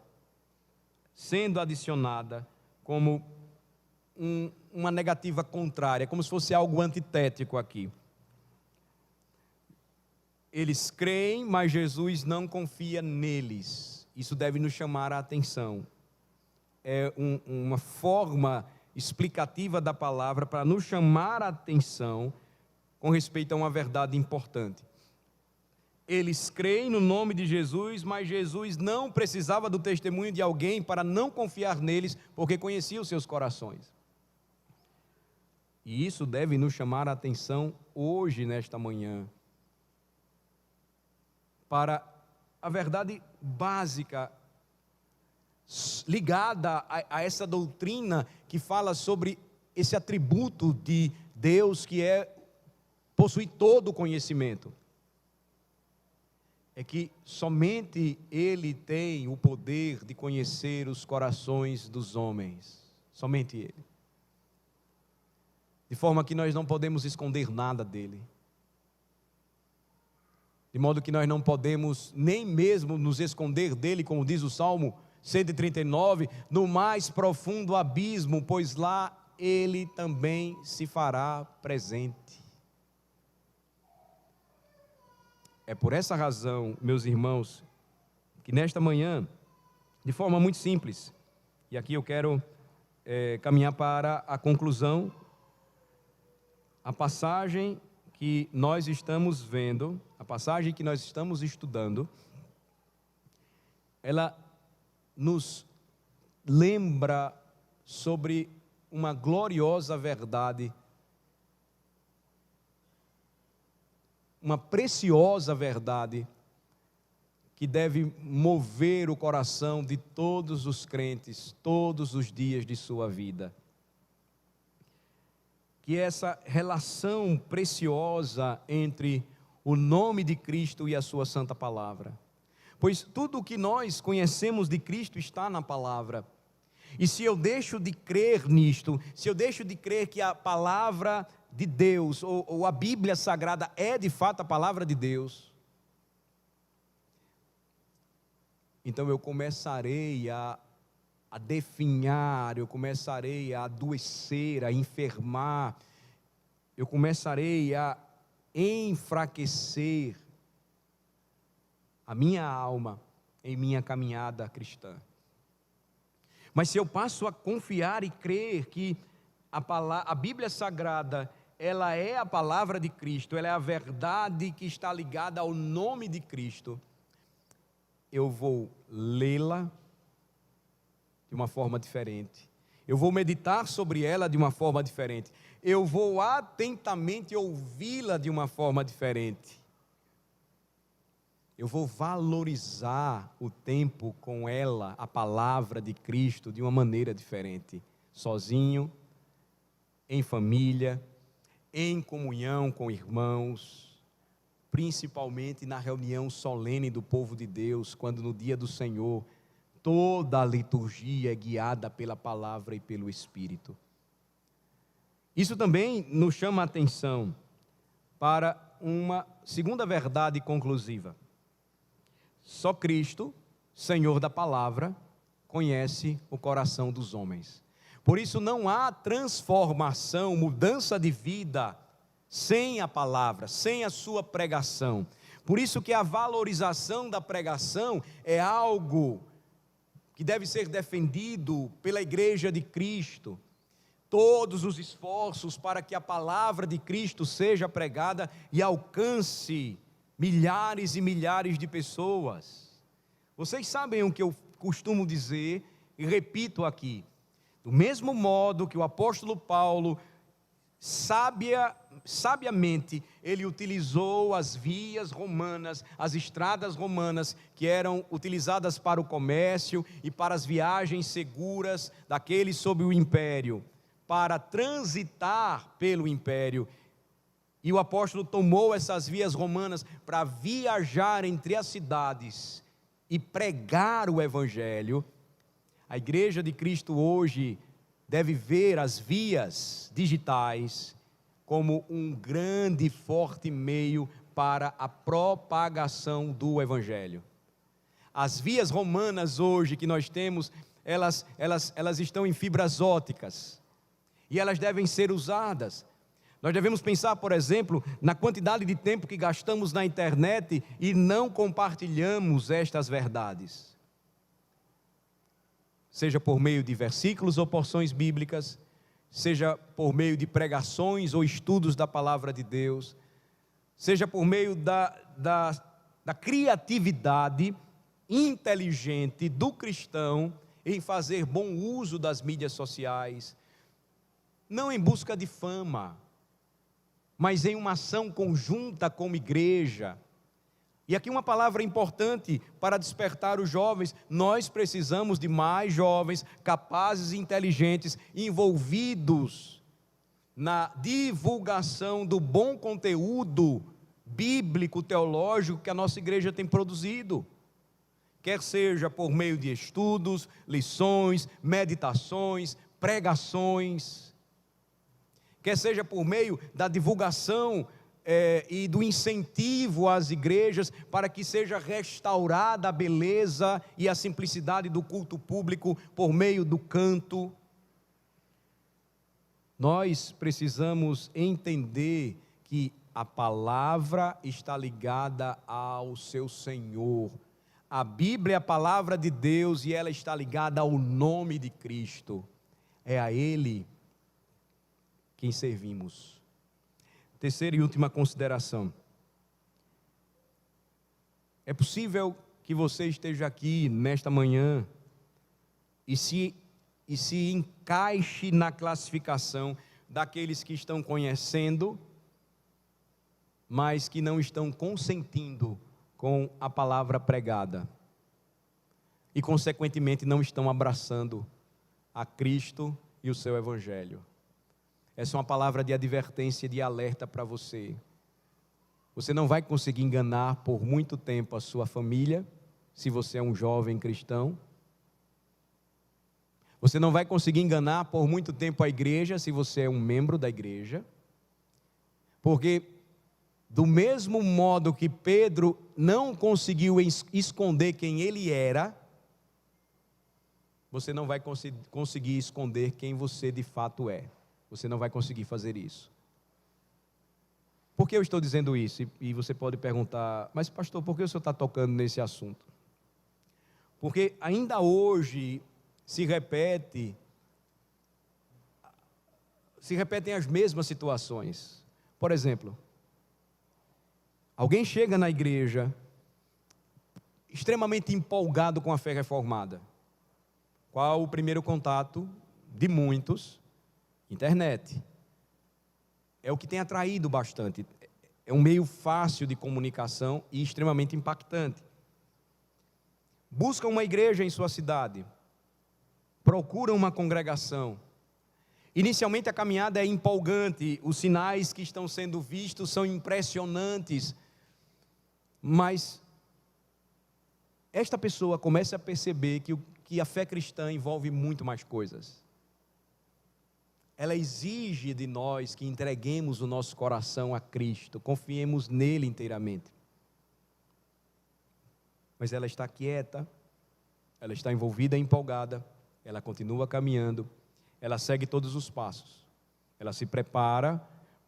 sendo adicionada como uma negativa contrária, como se fosse algo antitético aqui. Eles creem, mas Jesus não confia neles. Isso deve nos chamar a atenção. É uma forma explicativa da palavra para nos chamar a atenção com respeito a uma verdade importante. Eles creem no nome de Jesus, mas Jesus não precisava do testemunho de alguém para não confiar neles, porque conhecia os seus corações. E isso deve nos chamar a atenção hoje, nesta manhã, para a verdade básica ligada a essa doutrina que fala sobre esse atributo de Deus que possui todo o conhecimento. É que somente Ele tem o poder de conhecer os corações dos homens. Somente Ele. De forma que nós não podemos esconder nada dEle. De modo que nós não podemos nem mesmo nos esconder dEle, como diz o Salmo 139, no mais profundo abismo, pois lá Ele também se fará presente. É por essa razão, meus irmãos, que nesta manhã, de forma muito simples, e aqui eu quero caminhar para a conclusão, a passagem que nós estamos vendo, a passagem que nós estamos estudando, ela nos lembra sobre uma gloriosa verdade uma preciosa verdade que deve mover o coração de todos os crentes, todos os dias de sua vida. Que essa relação preciosa entre o nome de Cristo e a sua santa palavra. Pois tudo o que nós conhecemos de Cristo está na palavra. E se eu deixo de crer nisto, se eu deixo de crer que a palavra de Deus, ou a Bíblia Sagrada é de fato a palavra de Deus, então eu começarei a definhar, eu começarei a adoecer, a enfermar, eu começarei a enfraquecer a minha alma em minha caminhada cristã. Mas se eu passo a confiar e crer que a Bíblia Sagrada, ela é a palavra de Cristo, ela é a verdade que está ligada ao nome de Cristo, eu vou lê-la de uma forma diferente, eu vou meditar sobre ela de uma forma diferente, eu vou atentamente ouvi-la de uma forma diferente, eu vou valorizar o tempo com ela, a palavra de Cristo, de uma maneira diferente, sozinho, em família, em comunhão com irmãos, principalmente na reunião solene do povo de Deus, quando no dia do Senhor, toda a liturgia é guiada pela palavra e pelo Espírito. Isso também nos chama a atenção para uma segunda verdade conclusiva. Só Cristo, Senhor da palavra, conhece o coração dos homens. Por isso não há transformação, mudança de vida sem a palavra, sem a sua pregação. Por isso que a valorização da pregação é algo que deve ser defendido pela Igreja de Cristo. Todos os esforços para que a palavra de Cristo seja pregada e alcance milhares e milhares de pessoas. Vocês sabem o que eu costumo dizer e repito aqui. Do mesmo modo que o apóstolo Paulo sabiamente, ele utilizou as vias romanas, as estradas romanas, que eram utilizadas para o comércio e para as viagens seguras daqueles sob o império, para transitar pelo império. E o apóstolo tomou essas vias romanas para viajar entre as cidades e pregar o evangelho. A Igreja de Cristo hoje deve ver as vias digitais como um grande e forte meio para a propagação do evangelho. As vias romanas hoje que nós temos, elas estão em fibras óticas e elas devem ser usadas. Nós devemos pensar, por exemplo, na quantidade de tempo que gastamos na internet e não compartilhamos estas verdades. Seja por meio de versículos ou porções bíblicas, seja por meio de pregações ou estudos da palavra de Deus, seja por meio da criatividade inteligente do cristão em fazer bom uso das mídias sociais, não em busca de fama, mas em uma ação conjunta como igreja. E aqui uma palavra importante para despertar os jovens: nós precisamos de mais jovens capazes e inteligentes, envolvidos na divulgação do bom conteúdo bíblico, teológico que a nossa igreja tem produzido. Quer seja por meio de estudos, lições, meditações, pregações, quer seja por meio da divulgação e do incentivo às igrejas para que seja restaurada a beleza e a simplicidade do culto público por meio do canto. Nós precisamos entender que a palavra está ligada ao seu Senhor. A Bíblia é a palavra de Deus e ela está ligada ao nome de Cristo. É a Ele quem servimos. Terceira e última consideração. É possível que você esteja aqui nesta manhã e se encaixe na classificação daqueles que estão conhecendo mas que não estão consentindo com a palavra pregada e, consequentemente, não estão abraçando a Cristo e o seu Evangelho. Essa é uma palavra de advertência, de alerta para você. Você não vai conseguir enganar por muito tempo a sua família, se você é um jovem cristão. Você não vai conseguir enganar por muito tempo a igreja, se você é um membro da igreja. Porque, do mesmo modo que Pedro não conseguiu esconder quem ele era, você não vai conseguir esconder quem você de fato é. Você não vai conseguir fazer isso. Por que eu estou dizendo isso? E você pode perguntar, mas pastor, por que o senhor está tocando nesse assunto? Porque ainda hoje se repetem as mesmas situações. Por exemplo, alguém chega na igreja extremamente empolgado com a fé reformada. Qual o primeiro contato de muitos? Internet. É o que tem atraído bastante. É um meio fácil de comunicação e extremamente impactante. Busca uma igreja em sua cidade. Procura uma congregação. Inicialmente a caminhada é empolgante, os sinais que estão sendo vistos são impressionantes, mas esta pessoa começa a perceber que a fé cristã envolve muito mais coisas. Ela exige de nós que entreguemos o nosso coração a Cristo, confiemos nele inteiramente. Mas ela está quieta, ela está envolvida e empolgada, ela continua caminhando, ela segue todos os passos. Ela se prepara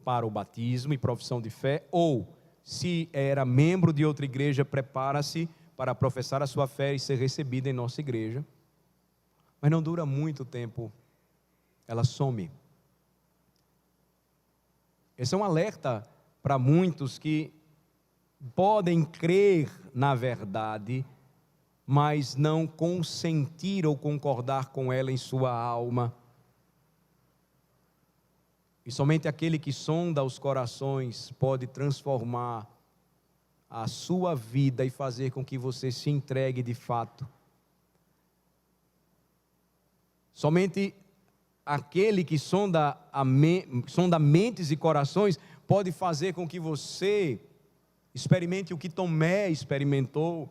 para o batismo e profissão de fé, ou, se era membro de outra igreja, prepara-se para professar a sua fé e ser recebida em nossa igreja. Mas não dura muito tempo, ela some. Esse é um alerta para muitos que podem crer na verdade, mas não consentir ou concordar com ela em sua alma. E somente aquele que sonda os corações pode transformar a sua vida e fazer com que você se entregue de fato. Somente aquele que sonda mentes e corações pode fazer com que você experimente o que Tomé experimentou,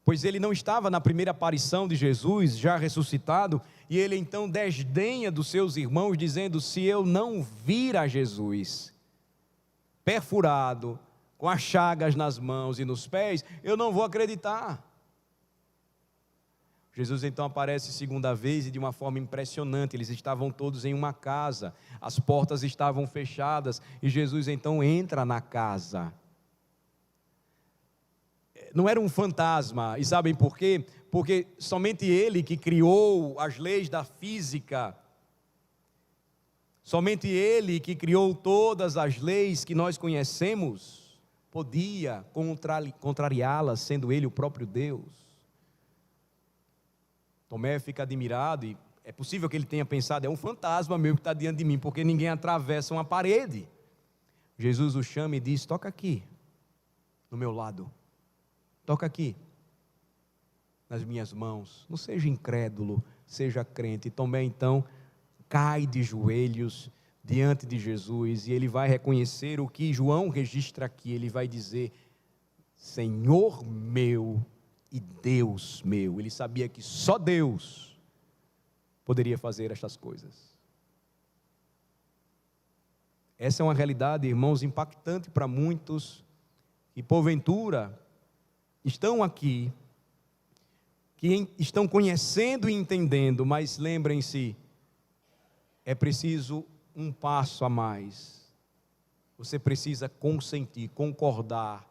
pois ele não estava na primeira aparição de Jesus, já ressuscitado, e ele então desdenha dos seus irmãos, dizendo: se eu não vir a Jesus perfurado, com as chagas nas mãos e nos pés, eu não vou acreditar. Jesus então aparece segunda vez e de uma forma impressionante. Eles estavam todos em uma casa, as portas estavam fechadas, e Jesus então entra na casa. Não era um fantasma, e sabem por quê? Porque somente ele que criou as leis da física, somente ele que criou todas as leis que nós conhecemos, podia contrariá-las, sendo ele o próprio Deus. Tomé fica admirado, e é possível que ele tenha pensado: é um fantasma mesmo que está diante de mim, porque ninguém atravessa uma parede. Jesus o chama e diz: toca aqui, no meu lado. Toca aqui, nas minhas mãos. Não seja incrédulo, seja crente. Tomé então cai de joelhos diante de Jesus, e ele vai reconhecer o que João registra aqui. Ele vai dizer: Senhor meu e Deus meu. Ele sabia que só Deus poderia fazer estas coisas. Essa é uma realidade, irmãos, impactante para muitos, e porventura estão aqui, que estão conhecendo e entendendo, mas lembrem-se, é preciso um passo a mais. Você precisa consentir, concordar,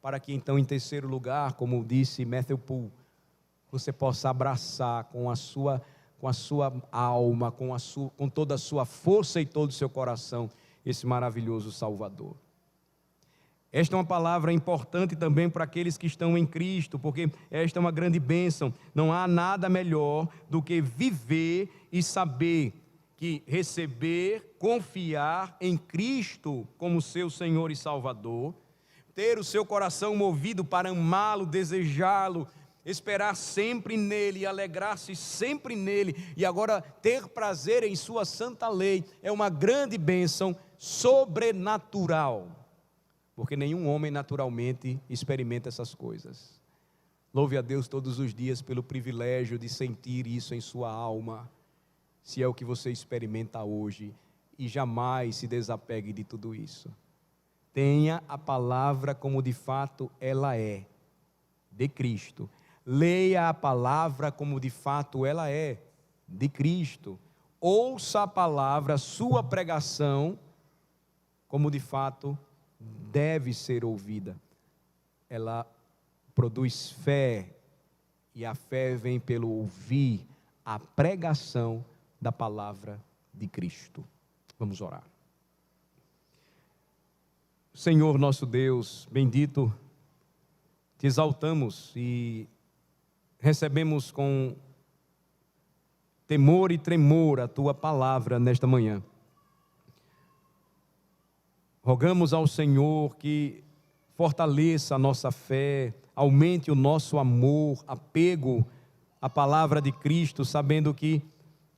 para que então, em terceiro lugar, como disse Matthew Poole, você possa abraçar com a sua alma, com toda a sua força e todo o seu coração, esse maravilhoso Salvador. Esta é uma palavra importante também para aqueles que estão em Cristo, porque esta é uma grande bênção. Não há nada melhor do que viver e saber que receber, confiar em Cristo como seu Senhor e Salvador, ter o seu coração movido para amá-lo, desejá-lo, esperar sempre nele e alegrar-se sempre nele, e agora ter prazer em sua santa lei, é uma grande bênção sobrenatural, porque nenhum homem naturalmente experimenta essas coisas. Louve a Deus todos os dias pelo privilégio de sentir isso em sua alma, se é o que você experimenta hoje, e jamais se desapegue de tudo isso. Tenha a palavra como de fato ela é, de Cristo. Leia a palavra como de fato ela é, de Cristo. Ouça a palavra, sua pregação, como de fato deve ser ouvida. Ela produz fé, e a fé vem pelo ouvir a pregação da palavra de Cristo. Vamos orar. Senhor nosso Deus, bendito, te exaltamos e recebemos com temor e tremor a tua palavra nesta manhã. Rogamos ao Senhor que fortaleça a nossa fé, aumente o nosso amor, apego à palavra de Cristo, sabendo que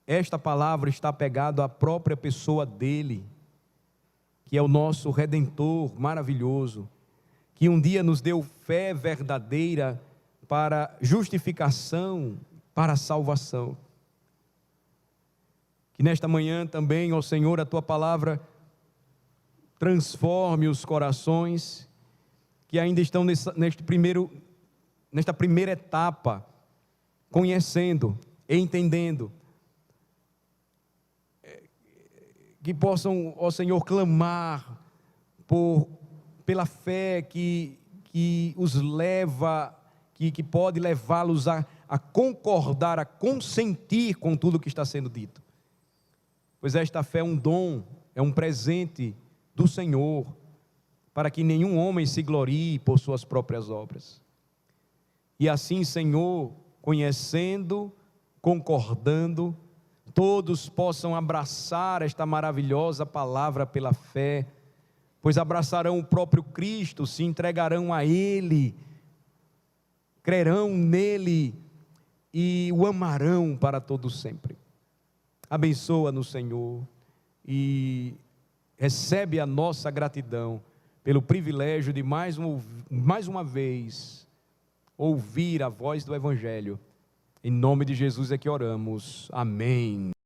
esta palavra está apegada à própria pessoa dele, que é o nosso Redentor maravilhoso, que um dia nos deu fé verdadeira para justificação, para salvação. Que nesta manhã também, ó Senhor, a tua palavra transforme os corações que ainda estão nesta primeira etapa, conhecendo, entendendo, que possam, ó Senhor, clamar pela fé que os leva, que pode levá-los a concordar, a consentir com tudo que está sendo dito. Pois esta fé é um dom, é um presente do Senhor, para que nenhum homem se glorie por suas próprias obras. E assim, Senhor, conhecendo, concordando, todos possam abraçar esta maravilhosa palavra pela fé, pois abraçarão o próprio Cristo, se entregarão a Ele, crerão nele e o amarão para todo sempre. Abençoa-nos, Senhor, e recebe a nossa gratidão pelo privilégio de mais uma vez ouvir a voz do Evangelho. Em nome de Jesus é que oramos. Amém.